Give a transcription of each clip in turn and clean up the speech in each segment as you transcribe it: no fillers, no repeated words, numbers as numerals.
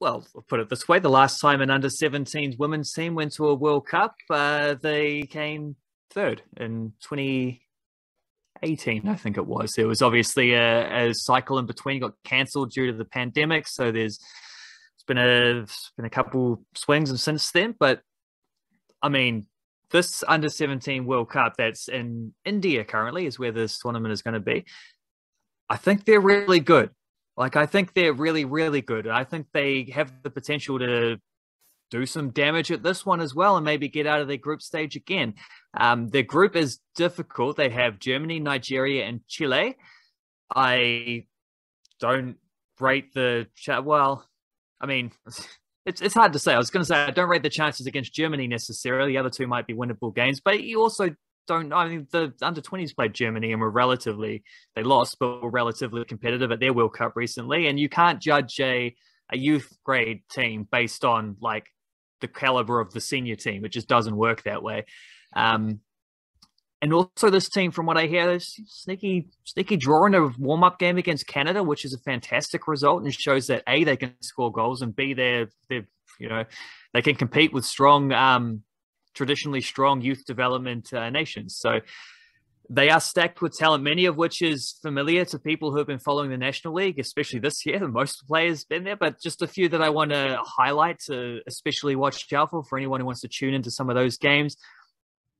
Well, I'll put it this way: the last time an under-17s women's team went to a World Cup, they came third in 2018, I think it was. There was obviously a cycle in between, got cancelled due to the pandemic, so it's been a couple swings since then. But I mean, this under-17 World Cup that's in India currently is where this tournament is going to be. I think they're really good. Like, I think they're really, really good. I think they have the potential to do some damage at this one as well and maybe get out of their group stage again. Their group is difficult. They have Germany, Nigeria, and Chile. I don't rate well, I mean, it's hard to say. I was going to say I don't rate the chances against Germany necessarily. The other two might be winnable games, but you also don't know. I mean, the under-20s played Germany and they lost, but were relatively competitive at their World Cup recently. And you can't judge a youth grade team based on like the caliber of the senior team. It just doesn't work that way. And also this team, from what I hear, is sneaky draw in a warm-up game against Canada, which is a fantastic result and shows that A, they can score goals, and B, they can compete with traditionally strong youth development nations. So they are stacked with talent, many of which is familiar to people who have been following the National League, especially this year. Most players been there, but just a few that I want to highlight to especially watch out for anyone who wants to tune into some of those games.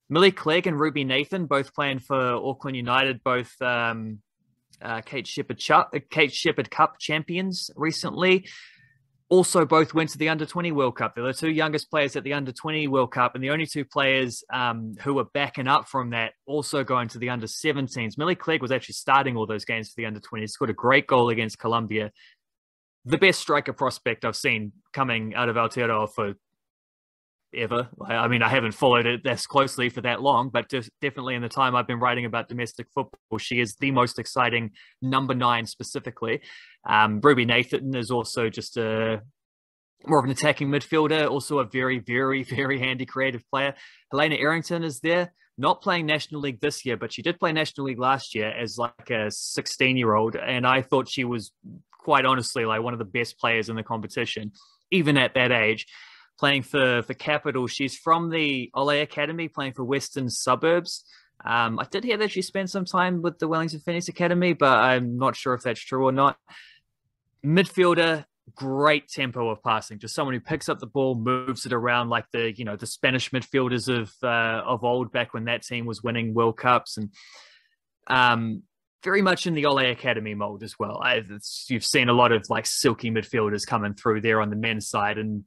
Millie and Ruby Nathan, both playing for Auckland United, both Kate Shepherd Cup champions recently. Also, both went to the Under-20 World Cup. They're the two youngest players at the Under-20 World Cup, and the only two players who were backing up from that also going to the Under-17s. Millie Clegg was actually starting all those games for the Under-20s. Scored a great goal against Colombia. The best striker prospect I've seen coming out of Aotearoa for ever. I mean, I haven't followed it as closely for that long, but definitely in the time I've been writing about domestic football, she is the most exciting number 9 specifically. Ruby Nathan is also just more of an attacking midfielder, also a very, very, very handy creative player. Elena Arrington is there, not playing National League this year, but she did play National League last year as like a 16-year-old, and I thought she was quite honestly like one of the best players in the competition, even at that age. Playing for Capital. She's from the Ole Academy, playing for Western Suburbs. I did hear that she spent some time with the Wellington Phoenix Academy, but I'm not sure if that's true or not. Midfielder, great tempo of passing. Just someone who picks up the ball, moves it around like the Spanish midfielders of old, back when that team was winning World Cups, and very much in the Ole Academy mold as well. You've seen a lot of like silky midfielders coming through there on the men's side, and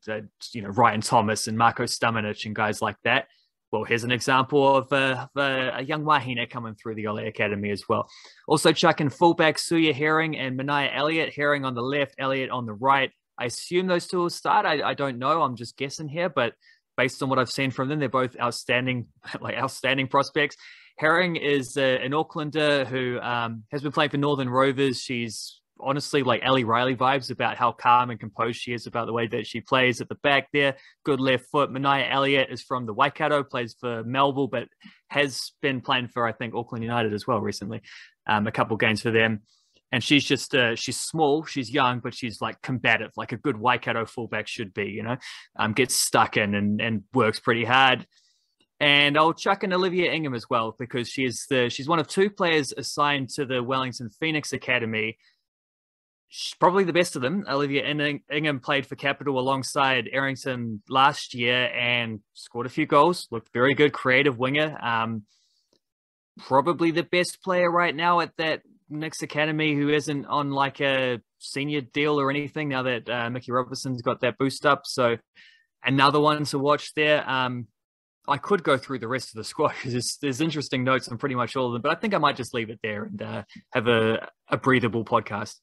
Ryan Thomas and Marko Stamenic and guys like that. Well, here's an example of a young Wahine coming through the Ole Academy as well. Also chucking fullback Surya Herring and Manaya Elliott. Herring on the left, Elliott on the right. I assume those two will start. I don't know. I'm just guessing here, but based on what I've seen from them, they're both outstanding prospects. Herring is an Aucklander who has been playing for Northern Rovers. She's honestly like Ali Riley vibes about how calm and composed she is about the way that she plays at the back there. Good left foot. Manaya Elliott is from the Waikato, plays for Melbourne, but has been playing for, I think, Auckland United as well recently. A couple games for them. And she's just, she's small, she's young, but she's like combative, like a good Waikato fullback should be, gets stuck in and works pretty hard. And I'll chuck in Olivia Ingram as well, because she's one of 2 players assigned to the Wellington Phoenix Academy. She's probably the best of them. Olivia Ingram played for Capital alongside Arrington last year and scored a few goals, looked very good, creative winger. Probably the best player right now at that next academy who isn't on like a senior deal or anything now that Mickey Robertson's got that boost up. So another one to watch there. I could go through the rest of the squad because there's interesting notes on pretty much all of them, but I think I might just leave it there and have a breathable podcast.